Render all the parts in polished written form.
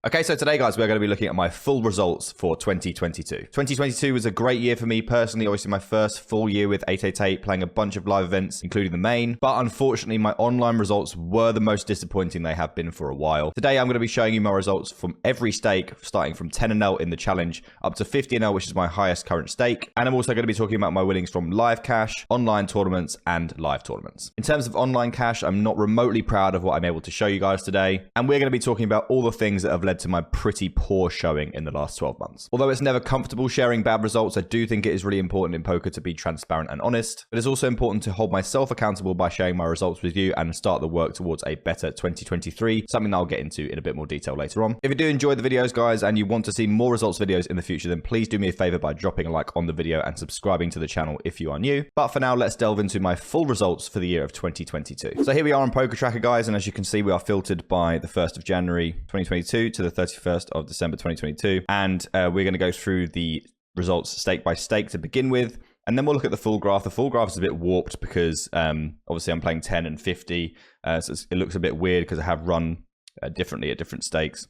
Okay, so today, guys, we're going to be looking at my full results for 2022. 2022 was a great year for me personally. Obviously, my first full year with 888, playing a bunch of live events, including the main. But unfortunately, my online results were the most disappointing they have been for a while. Today, I'm going to be showing you my results from every stake, starting from 10-0 in the challenge up to 50-0, which is my highest current stake. And I'm also going to be talking about my winnings from live cash, online tournaments, and live tournaments. In terms of online cash, I'm not remotely proud of what I'm able to show you guys today. And we're going to be talking about all the things that have led to my pretty poor showing in the last 12 months. Although it's never comfortable sharing bad results, I do think it is really important in poker to be transparent and honest. But it's also important to hold myself accountable by sharing my results with you and start the work towards a better 2023, something that I'll get into in a bit more detail later on. If you do enjoy the videos, guys, and you want to see more results videos in the future, then please do me a favor by dropping a like on the video and subscribing to the channel if you are new. But for now, let's delve into my full results for the year of 2022. So here we are on Poker Tracker, guys, and as you can see, we are filtered by the 1st of January 2022 to the 31st of December 2022, and we're going to go through the results stake by stake to begin with, and then we'll look at the full graph. The full graph is a bit warped because obviously I'm playing 10 and 50, so it looks a bit weird because I have run differently at different stakes,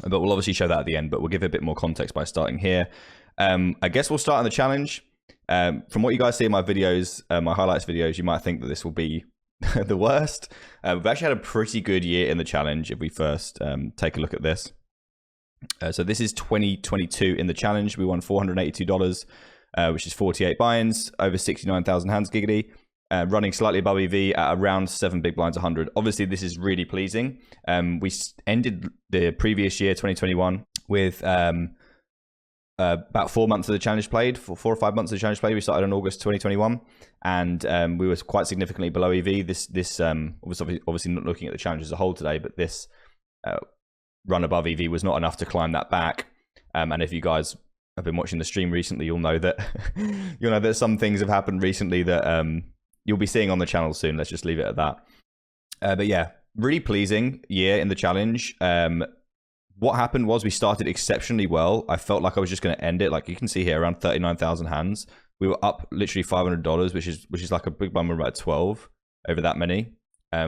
but we'll obviously show that at the end, but we'll give it a bit more context by starting here. I guess we'll start on the challenge. From what you guys see in my videos, my highlights videos, you might think that this will be the worst. We've actually had a pretty good year in the challenge if we first take a look at this. So this is 2022 in the challenge. We won $482, which is 48 buy-ins, over 69,000 hands giggity, running slightly above EV at around 7 big blinds 100. Obviously, this is really pleasing. We ended the previous year, 2021, with about 4 months of the challenge played, 4 or 5 months of the challenge played. We started in August 2021, and we were quite significantly below EV. This obviously not looking at the challenge as a whole today, but this run above EV was not enough to climb that back. And if you guys have been watching the stream recently, you'll know that some things have happened recently that you'll be seeing on the channel soon. Let's just leave it at that. But yeah, really pleasing year in the challenge. What happened was we started exceptionally well. I felt like I was just going to end it. Like you can see here, around 39,000 hands. We were up literally $500, which is like a big bummer, about 12 over that many.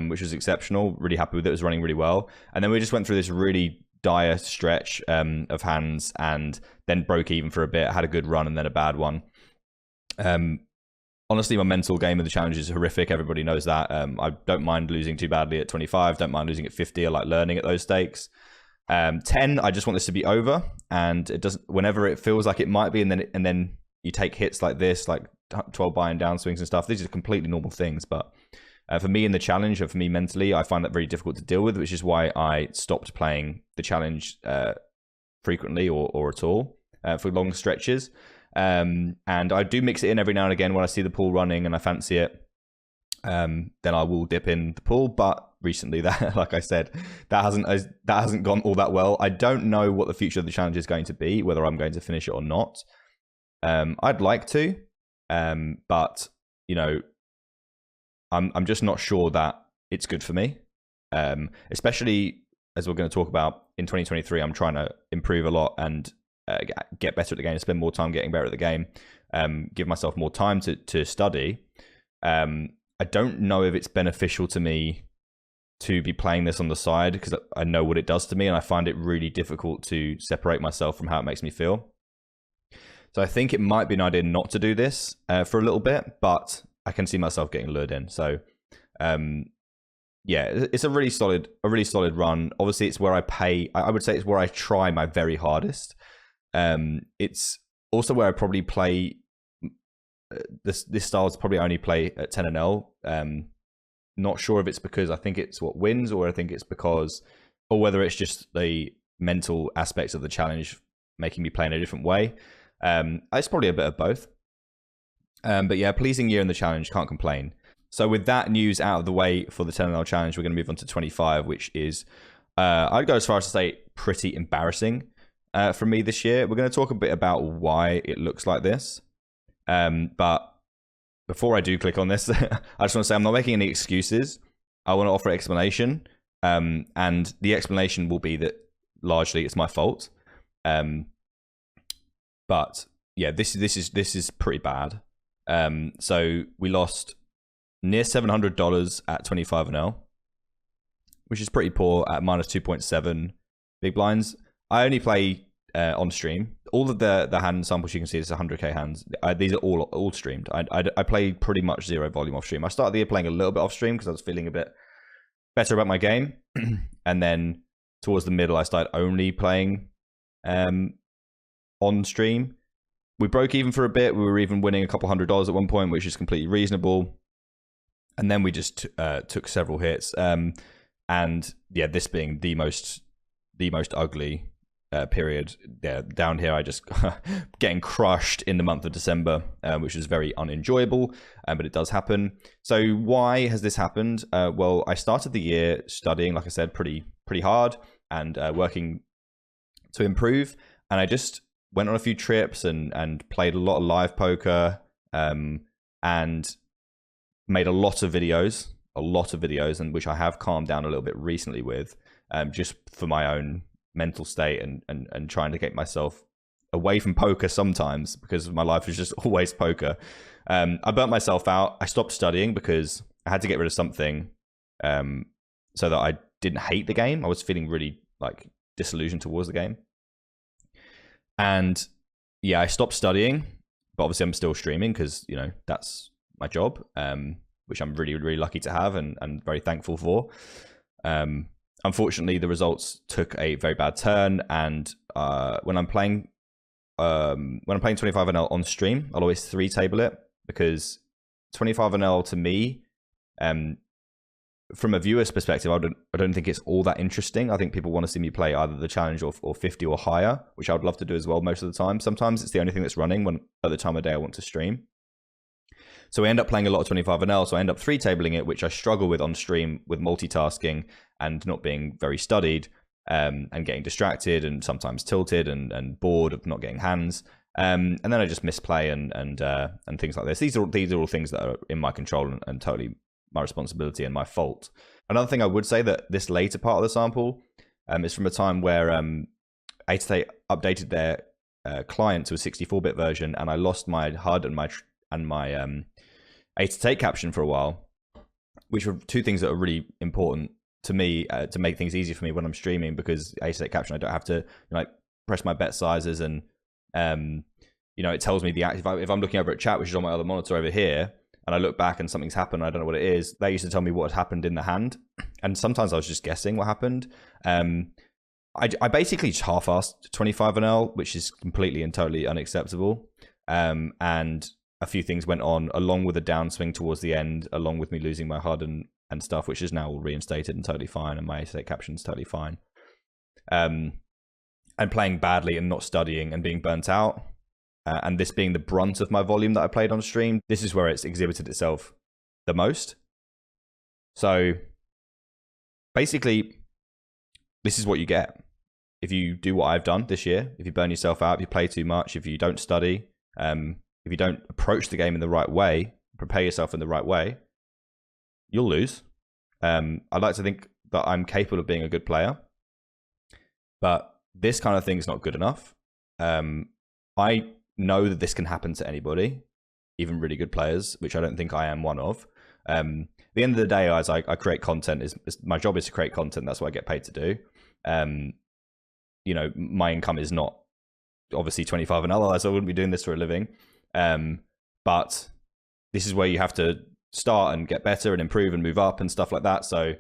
Which was exceptional. Really happy with it. It was running really well. And then we just went through this really dire stretch of hands and then broke even for a bit, had a good run and then a bad one. Honestly, my mental game of the challenge is horrific. Everybody knows that. I don't mind losing too badly at 25. Don't mind losing at 50. I like learning at those stakes. 10, I just want this to be over. And it doesn't, whenever it feels like it might be, and then you take hits like this, like 12 buy-in downswings and stuff. These are completely normal things, but for me in the challenge, and for me mentally, I find that very difficult to deal with, which is why I stopped playing the challenge frequently or at all for long stretches. And I do mix it in every now and again when I see the pool running and I fancy it. Then I will dip in the pool, but recently, that, like I said, that hasn't gone all that well. I don't know what the future of the challenge is going to be, whether I'm going to finish it or not. I'd like to, but you know, I'm just not sure that it's good for me, especially as we're going to talk about in 2023. I'm trying to improve a lot and get better at the game, spend more time getting better at the game, give myself more time to study. I don't know if it's beneficial to me to be playing this on the side because I know what it does to me and I find it really difficult to separate myself from how it makes me feel. So I think it might be an idea not to do this for a little bit, but I can see myself getting lured in. So, yeah, it's a really solid run. Obviously, it's where I would say it's where I try my very hardest. It's also where I probably play this style is probably only play at 10 and L. Not sure if it's because I think it's what wins, or I think it's because, or whether it's just the mental aspects of the challenge making me play in a different way. It's probably a bit of both. But yeah, pleasing year in the challenge, can't complain. So with that news out of the way for the 10-0 challenge, we're going to move on to 25, which is, I'd go as far as to say, pretty embarrassing for me this year. We're going to talk a bit about why it looks like this. But before I do click on this, I just want to say I'm not making any excuses. I want to offer an explanation. And the explanation will be that largely it's my fault. But yeah, this is pretty bad. So we lost near $700 at 25 and L, which is pretty poor at minus 2.7 big blinds. I only play on stream. All of the hand samples you can see is 100k hands. These are all streamed. I play pretty much zero volume off stream. I started the year playing a little bit off stream because I was feeling a bit better about my game, and then towards the middle I started only playing on stream. We broke even for a bit. We were even winning a couple $100 at one point, which is completely reasonable. And then we just took several hits. And yeah, this being the most ugly period. Yeah, down here I just getting crushed in the month of December, which is very unenjoyable, but it does happen. So why has this happened? Well, I started the year studying, like I said, pretty hard and working to improve. And I just went on a few trips and played a lot of live poker, and made a lot of videos, and which I have calmed down a little bit recently with, just for my own mental state and trying to get myself away from poker sometimes, because my life is just always poker. I burnt myself out. I stopped studying because I had to get rid of something, so that I didn't hate the game. I was feeling really like disillusioned towards the game. And yeah, I stopped studying, but obviously I'm still streaming because, you know, that's my job, which I'm really, really lucky to have and very thankful for. Unfortunately, the results took a very bad turn, and when I'm playing 25NL on stream, I'll always 3-table it, because 25NL to me, from a viewer's perspective, I don't think it's all that interesting. I think people want to see me play either the challenge or 50 or higher, which I would love to do as well most of the time. Sometimes it's the only thing that's running when at the time of day I want to stream. So I end up playing a lot of 25NL, so I end up 3-tabling it, which I struggle with on stream with multitasking and not being very studied, and getting distracted and sometimes tilted and bored of not getting hands. And then I just misplay and things like this. These are all things that are in my control and totally my responsibility and my fault. Another thing I would say, that this later part of the sample is from a time where 888 updated their client to a 64-bit version, and I lost my HUD and my 888 caption for a while, which were two things that are really important to me to make things easier for me when I'm streaming, because 888 caption, I don't have to press my bet sizes, and it tells me if I'm looking over at chat, which is on my other monitor over here, and I look back and something's happened, I don't know what it is. They used to tell me what had happened in the hand, and sometimes I was just guessing what happened. I basically just half-assed 25NL, which is completely and totally unacceptable. And a few things went on, along with a downswing towards the end, along with me losing my HUD and stuff, which is now all reinstated and totally fine, and my 888 caption's totally fine. And playing badly and not studying and being burnt out. And this being the brunt of my volume that I played on stream, this is where it's exhibited itself the most. So basically, this is what you get if you do what I've done this year. If you burn yourself out, if you play too much, if you don't study, if you don't approach the game in the right way, prepare yourself in the right way, you'll lose. I'd like to think that I'm capable of being a good player, but this kind of thing is not good enough. I know that this can happen to anybody, even really good players, which I don't think I am one of. At the end of the day, as I create content, my job is to create content. That's what I get paid to do. My income is not obviously 25NL, otherwise I wouldn't be doing this for a living. But this is where you have to start and get better and improve and move up and stuff like that. So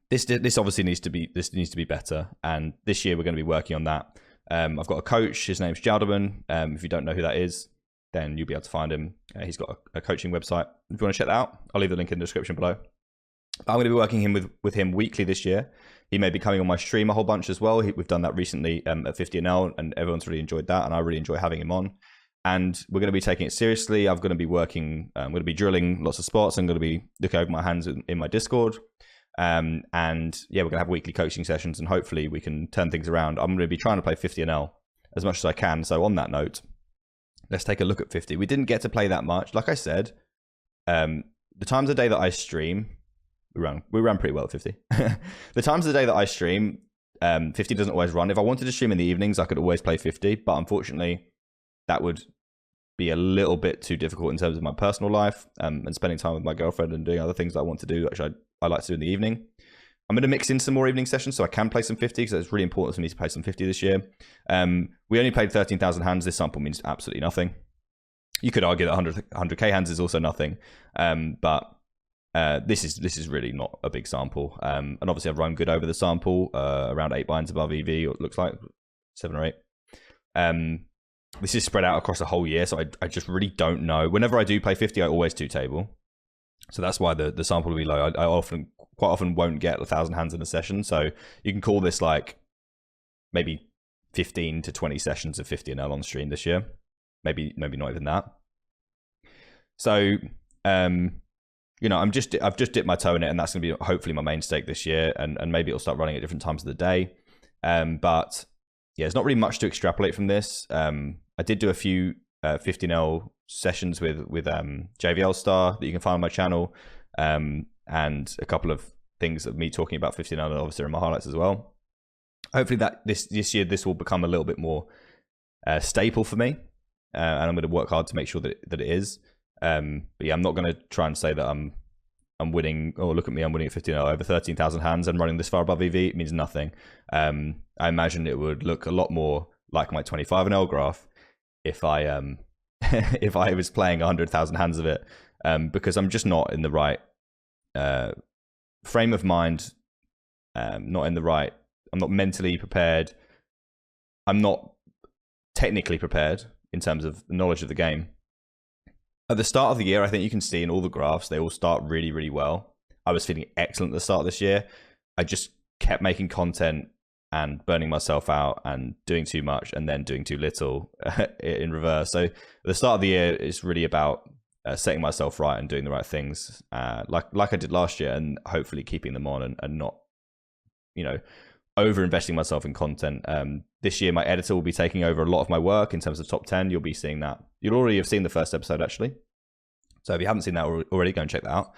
this obviously needs to be better, and this year we're going to be working on that. I've got a coach. His name's Jalderman. If you don't know who that is, then you'll be able to find him. He's got a coaching website. If you want to check that out, I'll leave the link in the description below. I'm going to be working with him weekly this year. He may be coming on my stream a whole bunch as well. We've done that recently at 50NL, and everyone's really enjoyed that, and I really enjoy having him on. And we're going to be taking it seriously. I'm going to be working. I'm going to be drilling lots of spots. I'm going to be looking over my hands in my Discord. And yeah, we're going to have weekly coaching sessions, and hopefully we can turn things around. I'm going to be trying to play 50NL as much as I can. So on that note, let's take a look at 50. We didn't get to play that much. Like I said, the times of the day that I stream, we ran pretty well at 50. The times of the day that I stream, 50 doesn't always run. If I wanted to stream in the evenings, I could always play 50, but unfortunately, that would be a little bit too difficult in terms of my personal life, and spending time with my girlfriend and doing other things that I want to do, which I like to do in the evening. I'm going to mix in some more evening sessions so I can play some 50 because it's really important for me to play some 50 this year. We only played 13,000 hands. This sample means absolutely nothing. You could argue that 100k hands is also nothing, but this is really not a big sample. And obviously I've run good over the sample, around 8 binds above EV, it looks like 7 or 8. This is spread out across a whole year, so I just really don't know. Whenever I do play 50, I always 2-table. So that's why the sample will be low. I quite often won't get 1,000 hands in a session. So you can call this like maybe 15 to 20 sessions of 50 NL on stream this year. Maybe not even that. So, you know, I've just dipped my toe in it, and that's going to be hopefully my main stake this year. And maybe it'll start running at different times of the day. But yeah, it's not really much to extrapolate from this. I did do a few 50NL sessions with JVL Star that you can find on my channel, and a couple of things of me talking about 50NL, and obviously in my highlights as well. Hopefully that this year this will become a little bit more staple for me, and I'm going to work hard to make sure that it is. But yeah, I'm not going to try and say that I'm winning. Oh, look at me, I'm winning at 50NL over 13,000 hands and running this far above EV. It means nothing. I imagine it would look a lot more like my 25NL graph if I if I was playing 100,000 hands of it, because I'm just not in the right frame of mind, I'm not mentally prepared, I'm not technically prepared in terms of knowledge of the game. At the start of the year, I think you can see in all the graphs, they all start really, really well. I was feeling excellent at the start of this year. I just kept making content and burning myself out and doing too much and then doing too little in reverse. So at the start of the year, it's really about setting myself right and doing the right things, like I did last year, and hopefully keeping them on and not, you know, over investing myself in content. This year, my editor will be taking over a lot of my work in terms of top 10. You'll be seeing that. You'll already have seen the first episode, actually. So if you haven't seen that already, go and check that out.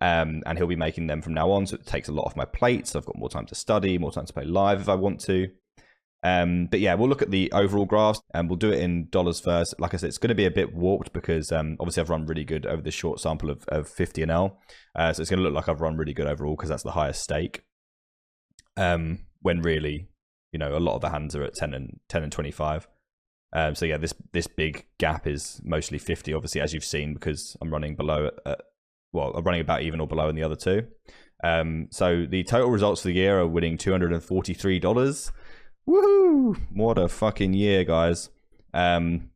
And he'll be making them from now on, so it takes a lot off my plate. So I've got more time to study, more time to play live if I want to. But yeah, we'll look at the overall graphs, and we'll do it in dollars first. Like I said, it's going to be a bit warped because obviously I've run really good over this short sample of 50 NL. So it's going to look like I've run really good overall because that's the highest stake. When really, you know, a lot of the hands are at 10 and 25. So yeah, this big gap is mostly 50, obviously, as you've seen, because I'm running below I'm running about even or below in the other two. So the total results for the year are winning $243. Woohoo! What a fucking year, guys. And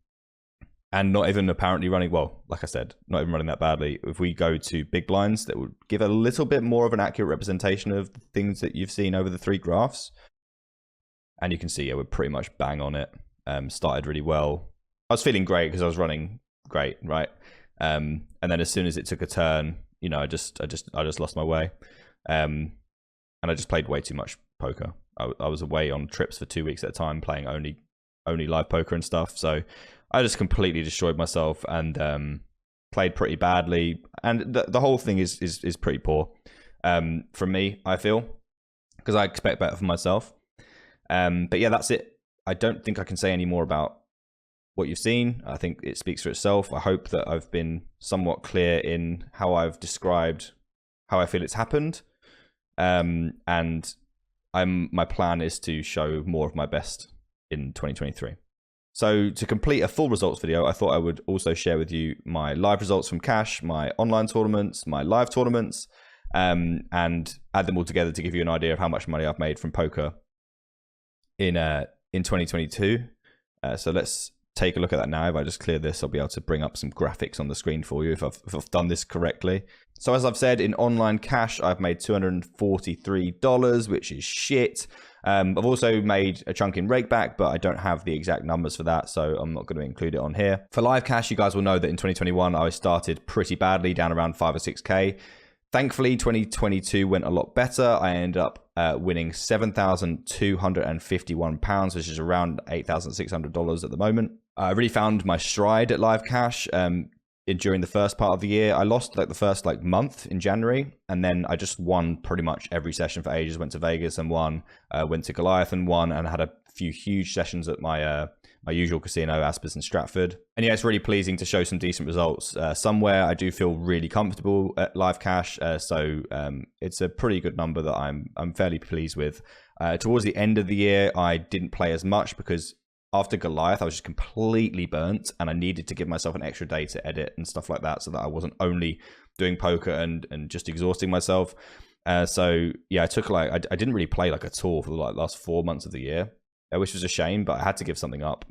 not even apparently running, well, like I said, not even running that badly. If we go to big blinds, that would give a little bit more of an accurate representation of the things that you've seen over the 3 graphs. And you can see, yeah, we're pretty much bang on it. Started really well. I was feeling great because I was running great, right? And then as soon as it took a turn, you know, I just lost my way. And I just played way too much poker. I was away on trips for 2 weeks at a time, playing only live poker and stuff. So I just completely destroyed myself and played pretty badly. And the whole thing is pretty poor from me, I feel, because I expect better for myself. But yeah, that's it. I don't think I can say any more about what you've seen. I think it speaks for itself. I hope that I've been somewhat clear in how I've described how I feel it's happened. And my plan is to show more of my best in 2023. So to complete a full results video, I thought I would also share with you my live results from Cash, my online tournaments, my live tournaments, and add them all together to give you an idea of how much money I've made from poker in 2022. So let's take a look at that now. If I just clear this, I'll be able to bring up some graphics on the screen for you if I've done this correctly. So as I've said, in online Cash, I've made $243, which is shit. I've also made a chunk in Rakeback, but I don't have the exact numbers for that, so I'm not going to include it on here. For live Cash, you guys will know that in 2021, I started pretty badly, down around 5 or 6K. Thankfully, 2022 went a lot better. I ended up winning £7,251, which is around $8,600 at the moment. I really found my stride at live Cash during the first part of the year. I lost like the first month in January, and then I just won pretty much every session for ages. Went to Vegas and won, went to Goliath and won, and had a few huge sessions at my my usual casino, Aspers in Stratford. And yeah, it's really pleasing to show some decent results. Somewhere I do feel really comfortable at live cash, so it's a pretty good number that I'm fairly pleased with. Towards the end of the year, I didn't play as much because after Goliath, I was just completely burnt, and I needed to give myself an extra day to edit and stuff like that, so that I wasn't only doing poker and just exhausting myself. So yeah, I took I didn't really play at all for the last 4 months of the year, which was a shame, but I had to give something up.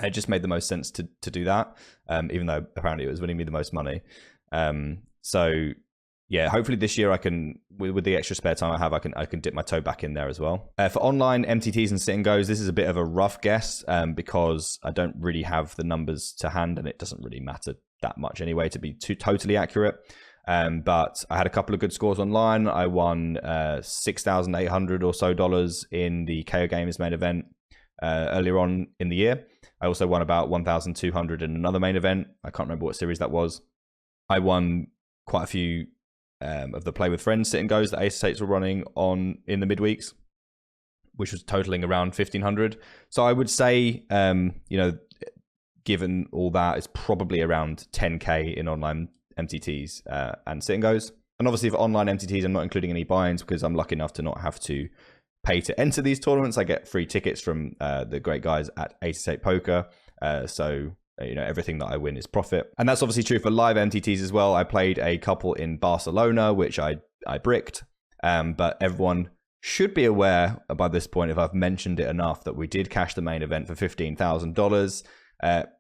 It just made the most sense to do that, even though apparently it was winning me the most money. So yeah, hopefully this year I can, with the extra spare time I have, I can dip my toe back in there as well. For online MTTs and sit and goes, this is a bit of a rough guess because I don't really have the numbers to hand, and it doesn't really matter that much anyway to be totally accurate. But I had a couple of good scores online. I won $6,800 or so in the KO Games main event earlier on in the year. I also won about 1,200 in another main event. I can't remember what series that was. I won quite a few of the Play with Friends sit and goes that Ace Estates were running on in the midweeks, which was totaling around 1,500. So I would say, you know, given all that, it's probably around 10k in online MTTs and sit and goes. And obviously for online MTTs, I'm not including any buy-ins because I'm lucky enough to not have to pay to enter these tournaments. I get free tickets from the great guys at 88 Poker. So you know, everything that I win is profit. And that's obviously true for live MTTs as well. I played a couple in Barcelona, which I bricked. But everyone should be aware by this point, if I've mentioned it enough, that we did cash the main event for $15,000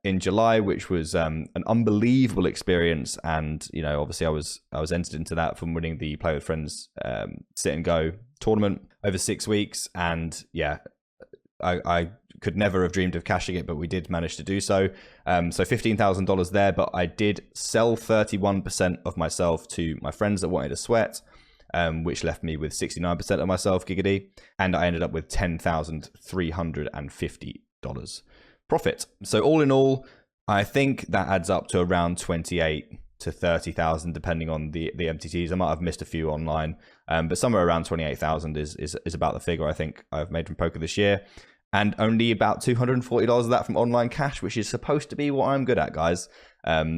in July, which was an unbelievable experience. And you know, obviously I was entered into that from winning the Play with Friends sit and go tournament over 6 weeks. And yeah, I could never have dreamed of cashing it, but we did manage to do so. So $15,000 there, but I did sell 31% of myself to my friends that wanted to sweat, which left me with 69% of myself, giggity, and I ended up with $10,350 profit. So all in all, I think that adds up to around 28 to 30,000, depending on the MTTs. I might have missed a few online, but somewhere around 28,000 is about the figure I think I've made from poker this year. And only about $240 of that from online cash, which is supposed to be what I'm good at, guys.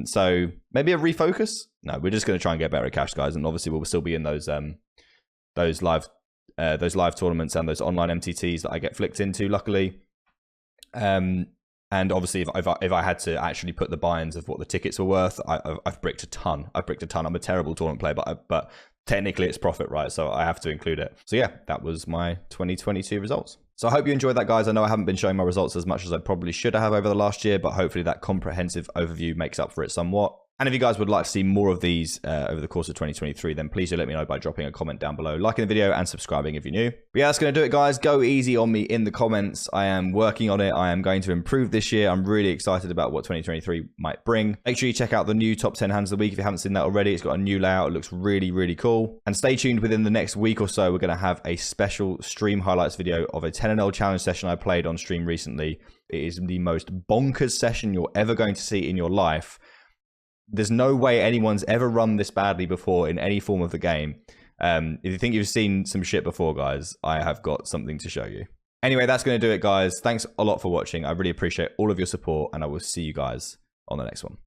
So maybe a refocus? No, we're just going to try and get better at cash, guys. And obviously we'll still be in those live tournaments and those online MTTs that I get flicked into, luckily. And obviously, if I had to actually put the buy-ins of what the tickets were worth, I've bricked a ton. I'm a terrible tournament player, but technically it's profit, right? So I have to include it. So yeah, that was my 2022 results. So I hope you enjoyed that, guys. I know I haven't been showing my results as much as I probably should have over the last year, but hopefully that comprehensive overview makes up for it somewhat. And if you guys would like to see more of these over the course of 2023, then please do let me know by dropping a comment down below, liking the video and subscribing if you're new. But yeah, that's going to do it, guys. Go easy on me in the comments. I am working on it. I am going to improve this year. I'm really excited about what 2023 might bring. Make sure you check out the new top 10 hands of the week if you haven't seen that already. It's got a new layout. It looks really, really cool. And stay tuned. Within the next week or so, we're going to have a special stream highlights video of a 10-0 challenge session I played on stream recently. It is the most bonkers session you're ever going to see in your life. There's no way anyone's ever run this badly before in any form of the game. If you think you've seen some shit before, guys, I have got something to show you. Anyway, that's going to do it, guys. Thanks a lot for watching. I really appreciate all of your support, and I will see you guys on the next one.